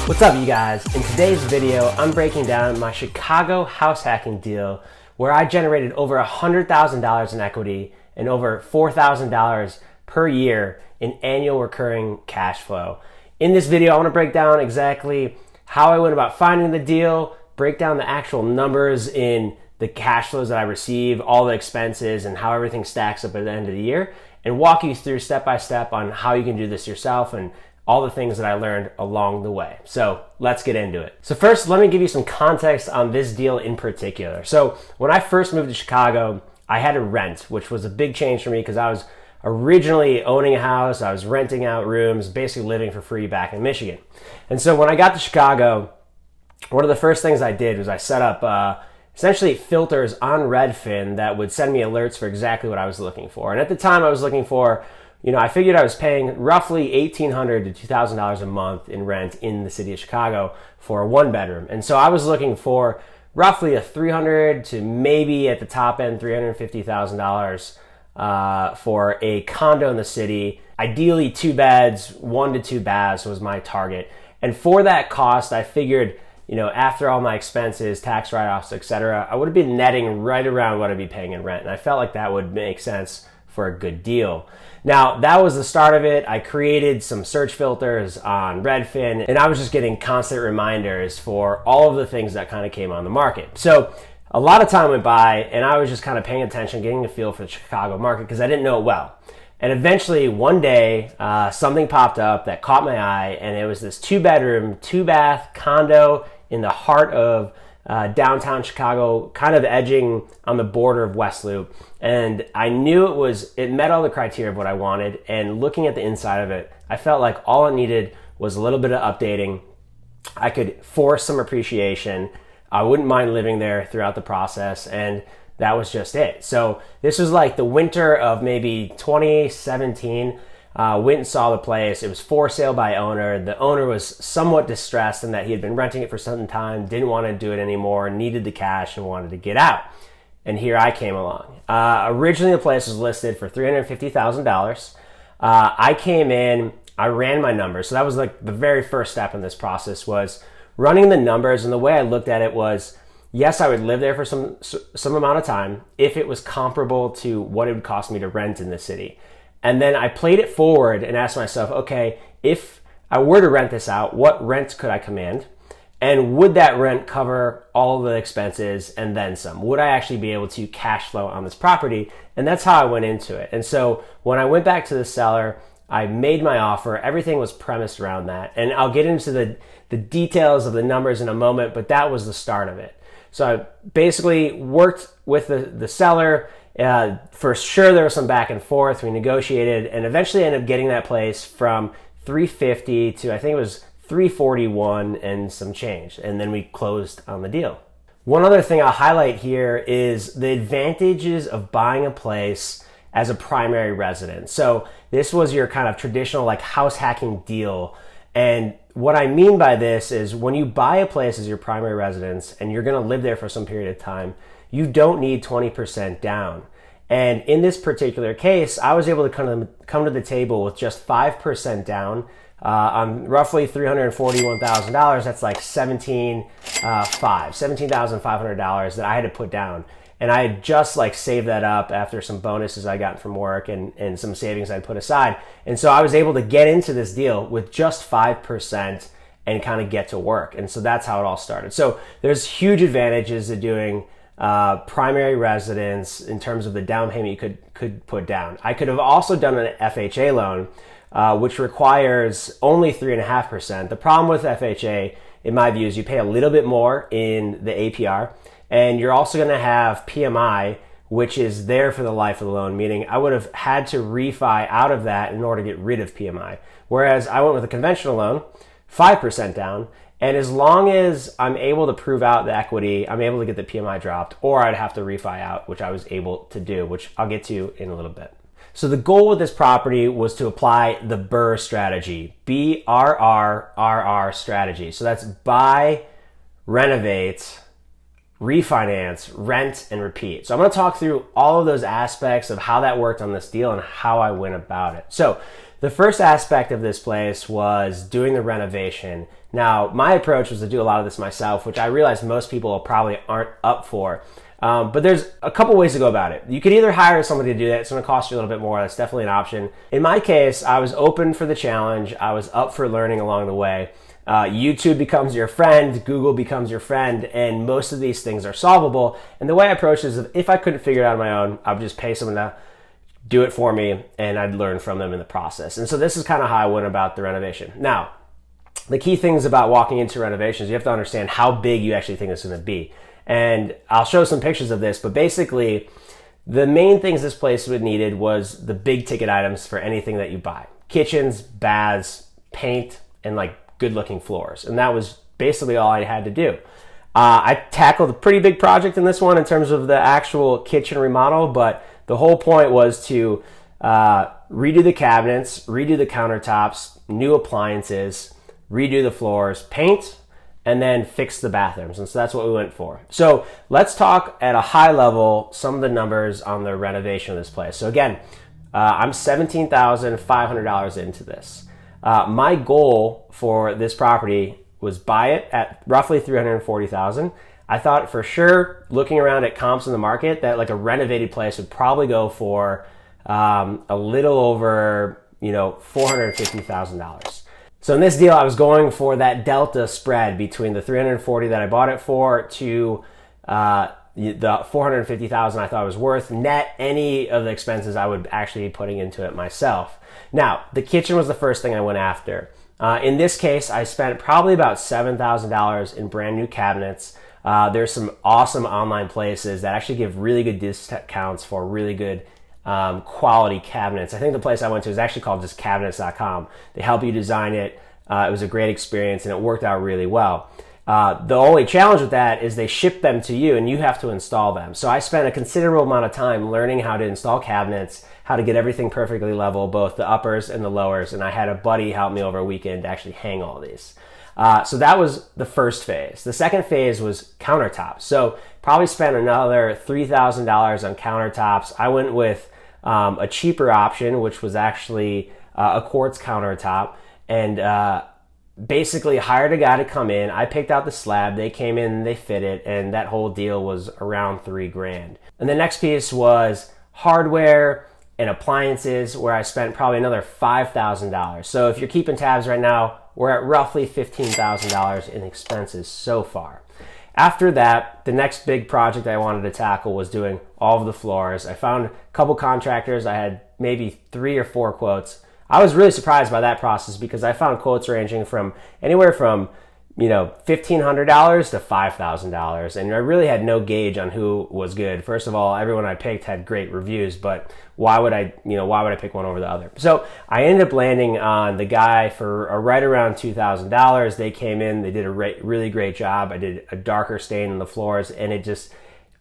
What's up, you guys? In today's video, I'm breaking down my Chicago house hacking deal where I generated over $100,000 in equity and over $4,000 per year in annual recurring cash flow. In this video, I want to break down exactly how I went about finding the deal, break down the actual numbers in the cash flows that I receive, all the expenses, and how everything stacks up at the end of the year, and walk you through step by step on how you can do this yourself and all the things that I learned along the way. So let's get into it. So first, let me give you some context on this deal in particular. So when I first moved to Chicago, I had to rent, which was a big change for me because I was originally owning a house, I was renting out rooms, basically living for free back in Michigan. And so when I got to Chicago, one of the first things I did was I set up essentially filters on Redfin that would send me alerts for exactly what I was looking for. And at the time I was looking for, I figured I was paying roughly $1,800 to $2,000 a month in rent in the city of Chicago for a one bedroom. And so I was looking for roughly a $300,000 to maybe at the top end $350,000 for a condo in the city. Ideally 2 beds, 1 to 2 baths was my target. And for that cost, I figured, after all my expenses, tax write-offs, etc., I would have been netting right around what I'd be paying in rent. And I felt like that would make sense for a good deal. Now, that was the start of it. I created some search filters on Redfin, and I was just getting constant reminders for all of the things that kind of came on the market. So a lot of time went by, and I was just kind of paying attention, getting a feel for the Chicago market because I didn't know it well. And eventually, one day, something popped up that caught my eye, and it was this 2-bedroom, 2-bath condo in the heart of downtown Chicago, kind of edging on the border of West Loop. And I knew it met all the criteria of what I wanted. And looking at the inside of it, I felt like all it needed was a little bit of updating. I could force some appreciation. I wouldn't mind living there throughout the process. And that was just it. So this was like the winter of maybe 2017. Went and saw the place. It was for sale by owner. The owner was somewhat distressed in that he had been renting it for some time, didn't want to do it anymore, needed the cash and wanted to get out. And here I came along. Originally the place was listed for $350,000. I came in, I ran my numbers. So that was like the very first step in this process was running the numbers. And the way I looked at it was, yes, I would live there for some amount of time if it was comparable to what it would cost me to rent in the city. And then I played it forward and asked myself, okay, if I were to rent this out, what rent could I command? And would that rent cover all the expenses and then some? Would I actually be able to cash flow on this property? And that's how I went into it. And so when I went back to the seller, I made my offer. Everything was premised around that. And I'll get into the details of the numbers in a moment, but that was the start of it. So I basically worked with the seller. For sure, there was some back and forth. We negotiated and eventually ended up getting that place from $350 to I think it was $341 and some change. And then we closed on the deal. One other thing I'll highlight here is the advantages of buying a place as a primary residence. So this was your kind of traditional like house hacking deal. And what I mean by this is when you buy a place as your primary residence and you're going to live there for some period of time, you don't need 20% down. And in this particular case, I was able to come to the table with just 5% down on roughly $341,000. That's like $17,500 that I had to put down. And I had just like saved that up after some bonuses I got from work and some savings I'd put aside. And so I was able to get into this deal with just 5% and kind of get to work. And so that's how it all started. So there's huge advantages to doing primary residence in terms of the down payment you could put down. I could have also done an FHA loan, which requires only 3.5%. The problem with FHA, in my view, is you pay a little bit more in the APR, and you're also going to have PMI, which is there for the life of the loan, meaning I would have had to refi out of that in order to get rid of PMI. Whereas I went with a conventional loan, 5% down, and as long as I'm able to prove out the equity, I'm able to get the PMI dropped, or I'd have to refi out, which I was able to do, which I'll get to in a little bit. So the goal with this property was to apply the BRRRR strategy, BRRRR strategy. So that's buy, renovate, refinance, rent, and repeat. So I'm going to talk through all of those aspects of how that worked on this deal and how I went about it. So The first aspect of this place was doing the renovation. Now, my approach was to do a lot of this myself, which I realize most people probably aren't up for. But there's a couple ways to go about it. You could either hire somebody to do that. It's going to cost you a little bit more. That's definitely an option. In my case, I was open for the challenge. I was up for learning along the way. YouTube becomes your friend, Google becomes your friend, and most of these things are solvable. And the way I approach this is, if I couldn't figure it out on my own, I would just pay someone to do it for me, and I'd learn from them in the process. And so this is kind of how I went about the renovation. Now, the key things about walking into renovations, you have to understand how big you actually think it's going to be. And I'll show some pictures of this, but basically, the main things this place would needed was the big ticket items for anything that you buy. Kitchens, baths, paint, and like good looking floors. And that was basically all I had to do. I tackled a pretty big project in this one in terms of the actual kitchen remodel, but the whole point was to redo the cabinets, redo the countertops, new appliances, redo the floors, paint, and then fix the bathrooms. And so that's what we went for. So let's talk at a high level some of the numbers on the renovation of this place. So again, I'm $17,500 into this. My goal for this property was buy it at roughly $340,000. I thought for sure, looking around at comps in the market, that like a renovated place would probably go for a little over, $450,000. So in this deal, I was going for that delta spread between the $340,000 that I bought it for to the $450,000 I thought it was worth, net any of the expenses I would actually be putting into it myself. Now, the kitchen was the first thing I went after. In this case, I spent probably about $7,000 in brand new cabinets. There's some awesome online places that actually give really good discounts for really good quality cabinets. I think the place I went to is actually called just cabinets.com. They help you design it. It was a great experience and it worked out really well. The only challenge with that is they ship them to you and you have to install them. So I spent a considerable amount of time learning how to install cabinets, how to get everything perfectly level, both the uppers and the lowers. And I had a buddy help me over a weekend to actually hang all these. So that was the first phase. The second phase was countertops. So probably spent another $3,000 on countertops. I went with a cheaper option, which was actually a quartz countertop, and basically hired a guy to come in. I picked out the slab, they came in, they fit it, and that whole deal was around $3,000. And the next piece was hardware and appliances, where I spent probably another $5,000. So if you're keeping tabs right now, we're at roughly $15,000 in expenses so far. After that, the next big project I wanted to tackle was doing all of the floors. I found a couple contractors. I had maybe 3 or 4 quotes. I was really surprised by that process because I found quotes ranging from anywhere from $1,500 to $5,000, and I really had no gauge on who was good. First of all, everyone I picked had great reviews, but why would I pick one over the other? So I ended up landing on the guy for right around $2,000. They came in, they did a really great job. I did a darker stain on the floors, and it just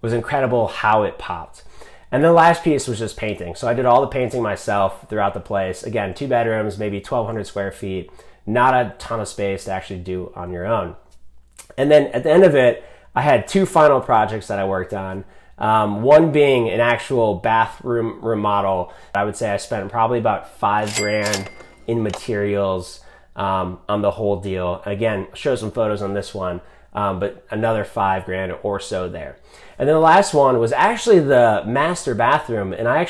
was incredible how it popped. And the last piece was just painting. So I did all the painting myself throughout the place. Again, 2 bedrooms, maybe 1,200 square feet. Not a ton of space to actually do on your own. And then at the end of it, I had 2 final projects that I worked on. One being an actual bathroom remodel. I would say I spent probably about $5,000 in materials on the whole deal. Again, I'll show some photos on this one, but another $5,000 or so there. And then the last one was actually the master bathroom. And I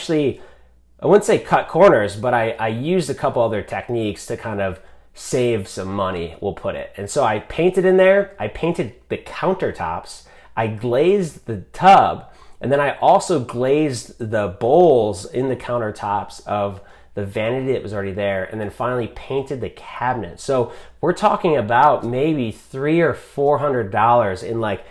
wouldn't say cut corners, but I used a couple other techniques to kind of save some money, we'll put it. And so I painted in there, I painted the countertops, I glazed the tub, and then I also glazed the bowls in the countertops of the vanity that was already there, and then finally painted the cabinet. So we're talking about maybe $300 or $400 in like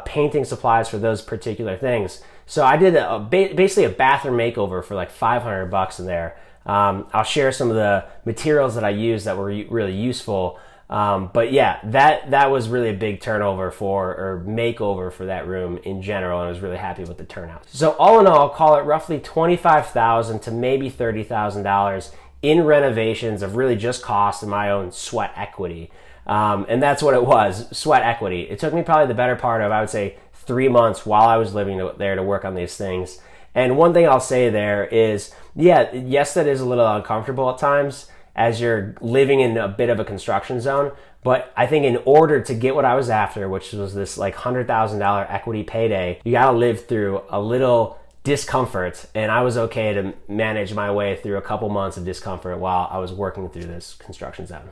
painting supplies for those particular things. So I did basically a bathroom makeover for like $500 in there. I'll share some of the materials that I used that were really useful. But yeah, that was really a big turnover or makeover for that room in general, and I was really happy with the turnout. So all in all, call it roughly $25,000 to maybe $30,000 in renovations of really just cost and my own sweat equity. And that's what it was, sweat equity. It took me probably the better part of, I would say, 3 months while I was living there to work on these things. And one thing I'll say there is, yes, that is a little uncomfortable at times as you're living in a bit of a construction zone. But I think in order to get what I was after, which was this like $100,000 equity payday, you gotta live through a little discomfort. And I was okay to manage my way through a couple months of discomfort while I was working through this construction zone.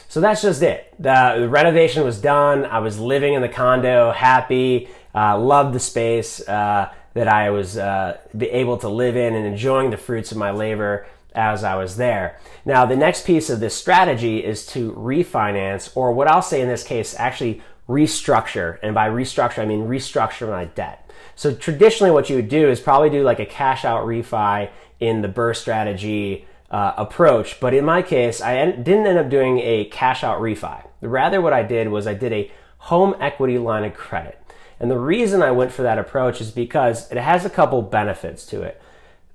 So that's just it. The renovation was done. I was living in the condo, happy, loved the space that I was able to live in and enjoying the fruits of my labor as I was there. Now, the next piece of this strategy is to refinance, or what I'll say in this case, actually restructure. And by restructure, I mean restructure my debt. So traditionally what you would do is probably do like a cash out refi in the BRRRR Strategy approach. But in my case, I didn't end up doing a cash out refi. Rather, what I did was I did a home equity line of credit. And the reason I went for that approach is because it has a couple benefits to it.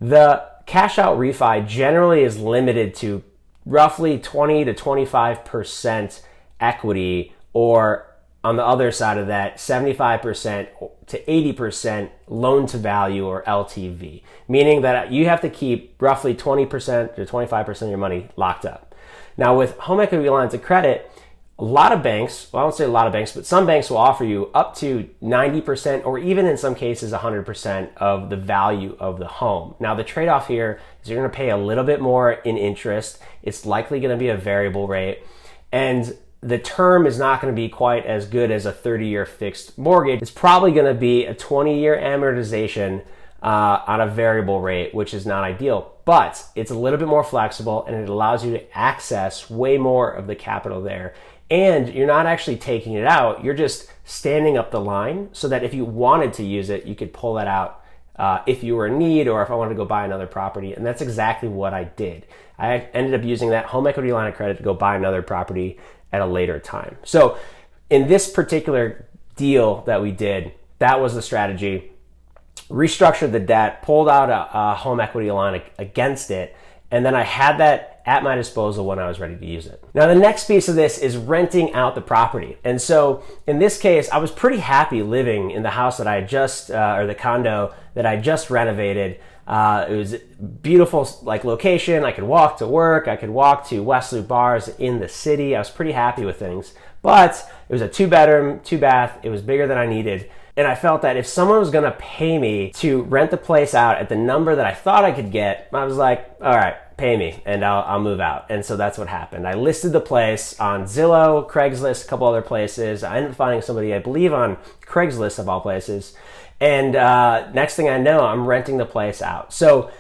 The cash out refi generally is limited to roughly 20 to 25% equity, or on the other side of that, 75% to 80% loan to value, or LTV, meaning that you have to keep roughly 20% to 25% of your money locked up. Now, with home equity lines of credit, a lot of banks, well, I won't say a lot of banks, but some banks will offer you up to 90% or even in some cases 100% of the value of the home. Now, the trade-off here is you're going to pay a little bit more in interest. It's likely going to be a variable rate, and the term is not going to be quite as good as a 30-year fixed mortgage. It's probably going to be a 20-year amortization on a variable rate, which is not ideal, but it's a little bit more flexible and it allows you to access way more of the capital there. And you're not actually taking it out, you're just standing up the line so that if you wanted to use it, you could pull that out if you were in need or if I wanted to go buy another property. And that's exactly what I did. I ended up using that home equity line of credit to go buy another property at a later time. So in this particular deal that we did, that was the strategy. Restructured the debt, pulled out a home equity line against it, and then I had that at my disposal when I was ready to use it. Now, the next piece of this is renting out the property. And so in this case, I was pretty happy living in the house that I just, or the condo that I just renovated. It was a beautiful location. I could walk to work. I could walk to West Loop bars in the city. I was pretty happy with things, but it was a 2-bedroom, 2-bath. It was bigger than I needed. And I felt that if someone was going to pay me to rent the place out at the number that I thought I could get, I was like, all right, pay me and I'll move out. And so that's what happened. I listed the place on Zillow, Craigslist, a couple other places. I ended up finding somebody, I believe, on Craigslist of all places. And next thing I know, I'm renting the place out. So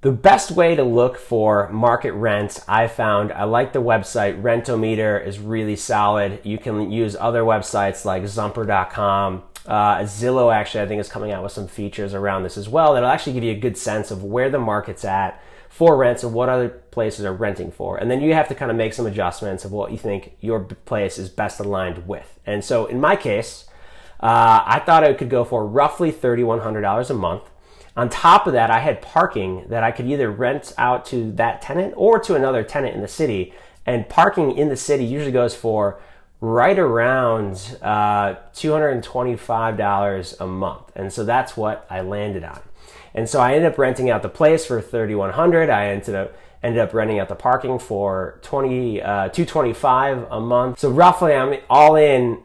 the best way to look for market rents, I found, I like the website Rentometer is really solid. You can use other websites like Zumper.com. Zillow actually, I think, is coming out with some features around this as well that'll actually give you a good sense of where the market's at for rents and what other places are renting for. And then you have to kind of make some adjustments of what you think your place is best aligned with. And so in my case, I thought I could go for roughly $3,100 a month. On top of that, I had parking that I could either rent out to that tenant or to another tenant in the city. And parking in the city usually goes for right around $225 a month. And so that's what I landed on. And so I ended up renting out the place for $3,100. I ended up renting out the parking for $225 a month. So roughly I'm all in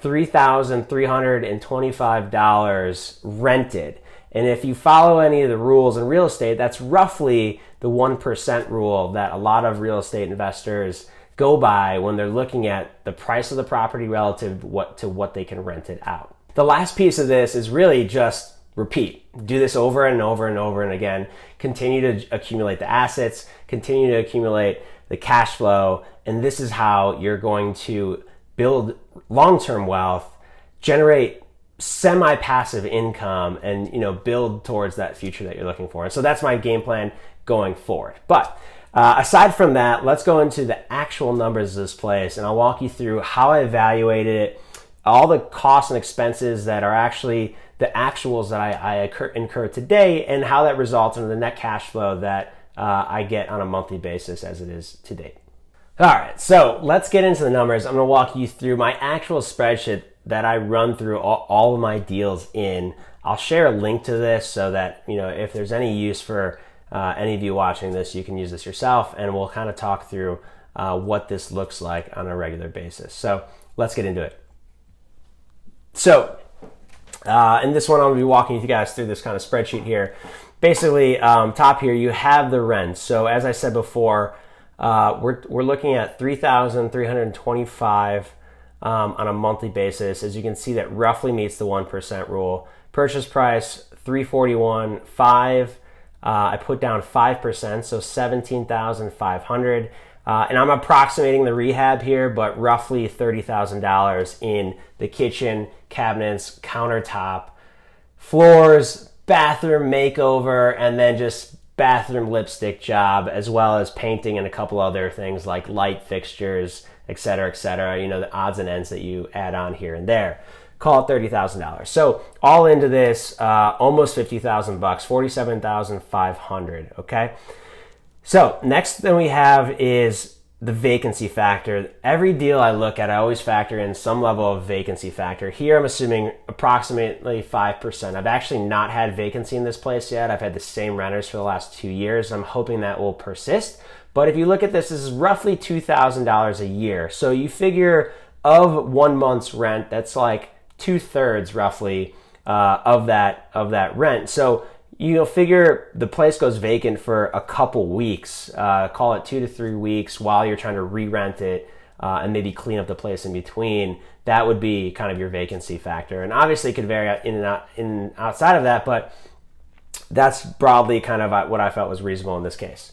$3,325 rented. And if you follow any of the rules in real estate, that's roughly the 1% rule that a lot of real estate investors go by when they're looking at the price of the property relative to what they can rent it out. The last piece of this is really just repeat. Do this over and over and over and again. Continue to accumulate the assets, continue to accumulate the cash flow, and this is how you're going to build long-term wealth, generate semi-passive income, and build towards that future that you're looking for. And so that's my game plan going forward. But aside from that, let's go into the actual numbers of this place, and I'll walk you through how I evaluated it, all the costs and expenses that are actually the actuals that I incur today, and how that results in the net cash flow that I get on a monthly basis as it is to date. All right, so let's get into the numbers. I'm going to walk you through my actual spreadsheet that I run through all of my deals in. I'll share a link to this so that, if there's any use for any of you watching this, you can use this yourself, and we'll kind of talk through what this looks like on a regular basis. So let's get into it. So in this one, I'm going to be walking you guys through this kind of spreadsheet here. Basically, top here, you have the rent. So as I said before, we're looking at $3,325 on a monthly basis. As you can see, that roughly meets the 1% rule. Purchase price $341,500. I put down 5%, so $17,500. And I'm approximating the rehab here, but roughly $30,000 in the kitchen, cabinets, countertop, floors, bathroom makeover, and then just bathroom lipstick job, as well as painting and a couple other things like light fixtures, et cetera, the odds and ends that you add on here and there. Call it $30,000. So all into this, almost $50,000, $47,500. Okay. So next thing we have is the vacancy factor. Every deal I look at, I always factor in some level of vacancy factor. Here I'm assuming approximately 5%. I've actually not had vacancy in this place yet. I've had the same renters for the last 2 years. I'm hoping that will persist. But if you look at this is roughly $2,000 a year. So you figure of 1 month's rent, that's like 2/3 roughly of that rent. So you'll figure the place goes vacant for a couple weeks, call it 2 to 3 weeks, while you're trying to re-rent it and maybe clean up the place in between. That would be kind of your vacancy factor. And obviously it could vary in and outside of that, but that's broadly kind of what I felt was reasonable in this case.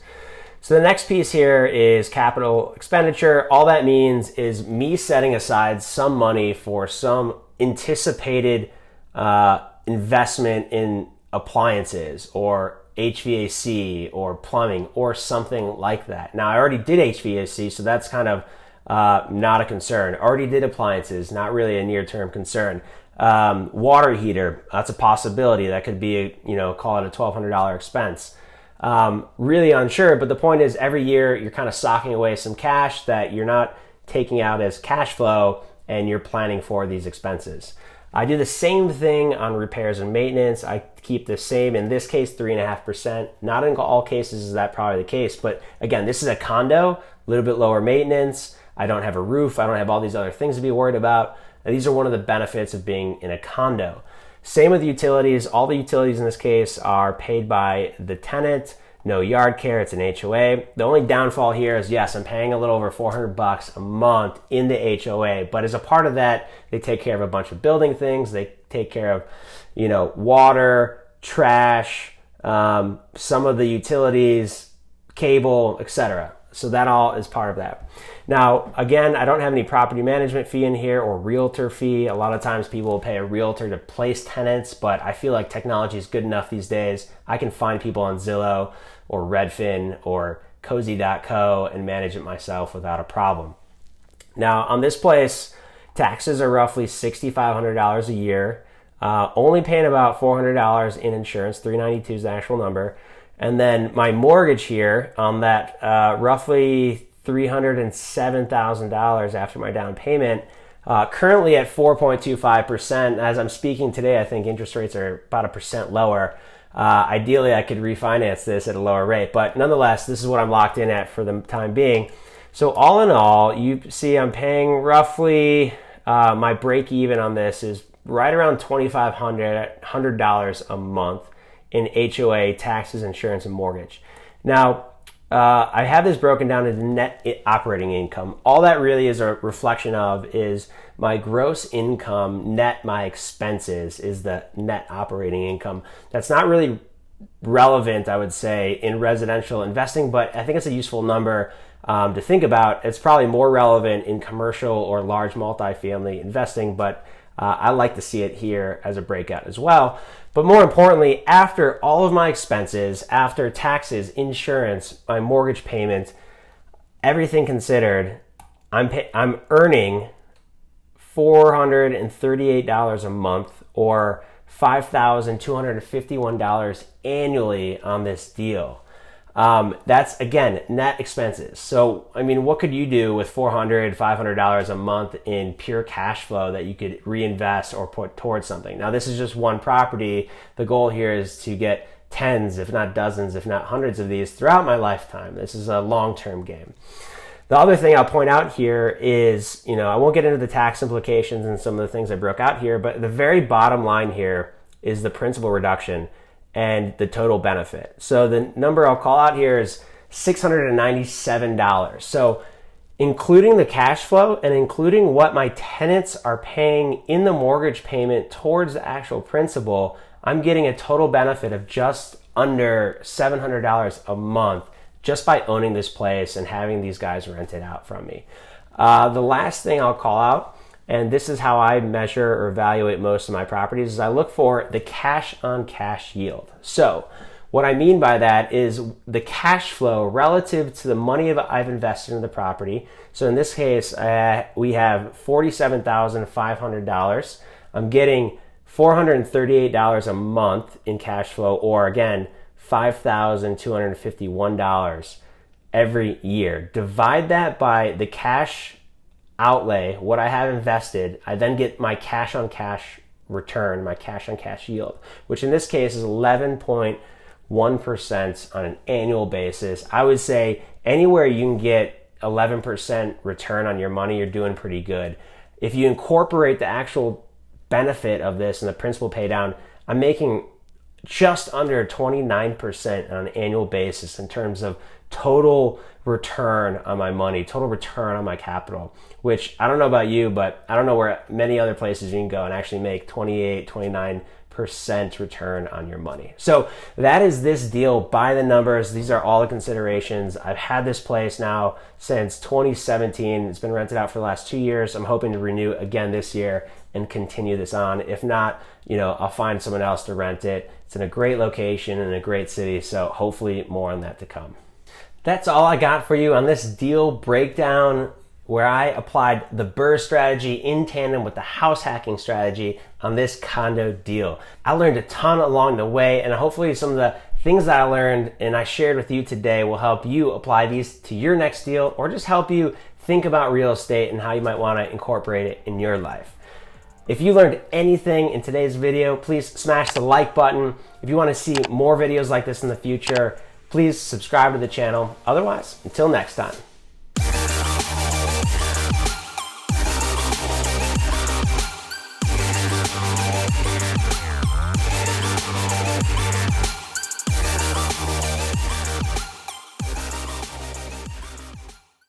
So the next piece here is capital expenditure. All that means is me setting aside some money for some anticipated investment in appliances or HVAC or plumbing or something like that. Now I already did HVAC, so that's kind of not a concern. Already did appliances, not really a near-term concern. Water heater, that's a possibility. That could be, call it a $1,200 expense. Really unsure, but the point is every year you're kind of socking away some cash that you're not taking out as cash flow, and you're planning for these expenses. I do the same thing on repairs and maintenance. I keep the same, in this case, 3.5%. Not in all cases is that probably the case, but again, this is a condo, a little bit lower maintenance. I don't have a roof. I don't have all these other things to be worried about. These are one of the benefits of being in a condo. Same with utilities. All the utilities in this case are paid by the tenant. No yard care, it's an HOA. The only downfall here is, yes, I'm paying a little over $400 a month in the HOA, but as a part of that, they take care of a bunch of building things. They take care of, water, trash, some of the utilities, cable, etc. So that all is part of that. Now, again, I don't have any property management fee in here or realtor fee. A lot of times people will pay a realtor to place tenants, but I feel like technology is good enough these days. I can find people on Zillow or Redfin or Cozy.co and manage it myself without a problem. Now, on this place, taxes are roughly $6,500 a year. Only paying about $400 in insurance. $392 is the actual number. And then my mortgage here on that roughly $307,000 after my down payment, currently at 4.25%. As I'm speaking today, I think interest rates are about 1% lower. Ideally, I could refinance this at a lower rate, but nonetheless, this is what I'm locked in at for the time being. So all in all, you see I'm paying roughly, my break even on this is right around $2,500 a month in HOA, taxes, insurance, and mortgage. Now, I have this broken down into net operating income. All that really is a reflection of is my gross income net my expenses is the net operating income. That's not really relevant, I would say, in residential investing, but I think it's a useful number to think about. It's probably more relevant in commercial or large multifamily investing, but I like to see it here as a breakout as well. But more importantly, after all of my expenses, after taxes, insurance, my mortgage payment, everything considered, I'm earning $438 a month or $5,251 annually on this deal. That's, again, net expenses. So, I mean, what could you do with $400, $500 a month in pure cash flow that you could reinvest or put towards something? Now, this is just one property. The goal here is to get tens, if not dozens, if not hundreds of these throughout my lifetime. This is a long-term game. The other thing I'll point out here is, I won't get into the tax implications and some of the things I broke out here, but the very bottom line here is the principal reduction and the total benefit. So the number I'll call out here is $697. So including the cash flow and including what my tenants are paying in the mortgage payment towards the actual principal, I'm getting a total benefit of just under $700 a month just by owning this place and having these guys rent it out from me. The last thing I'll call out, and this is how I measure or evaluate most of my properties, is I look for the cash on cash yield. So what I mean by that is the cash flow relative to the money I've invested in the property. So in this case, we have $47,500. I'm getting $438 a month in cash flow, or again, $5,251 every year. Divide that by the cash outlay, what I have invested. I then get my cash on cash return, my cash on cash yield, which in this case is 11.1% on an annual basis. I would say anywhere you can get 11% return on your money, you're doing pretty good. If you incorporate the actual benefit of this and the principal pay down, I'm making just under 29% on an annual basis in terms of total return on my money, total return on my capital, which I don't know about you, but I don't know where many other places you can go and actually make 28, 29% return on your money. So that is this deal by the numbers. These are all the considerations. I've had this place now since 2017. It's been rented out for the last 2 years. I'm hoping to renew again this year and continue this on. If not, I'll find someone else to rent it. It's in a great location in a great city, so hopefully more on that to come. That's all I got for you on this deal breakdown where I applied the BRRRR strategy in tandem with the house hacking strategy on this condo deal. I learned a ton along the way, and hopefully some of the things that I learned and I shared with you today will help you apply these to your next deal, or just help you think about real estate and how you might want to incorporate it in your life. If you learned anything in today's video, please smash the like button. If you want to see more videos like this in the future, please subscribe to the channel. Otherwise, until next time.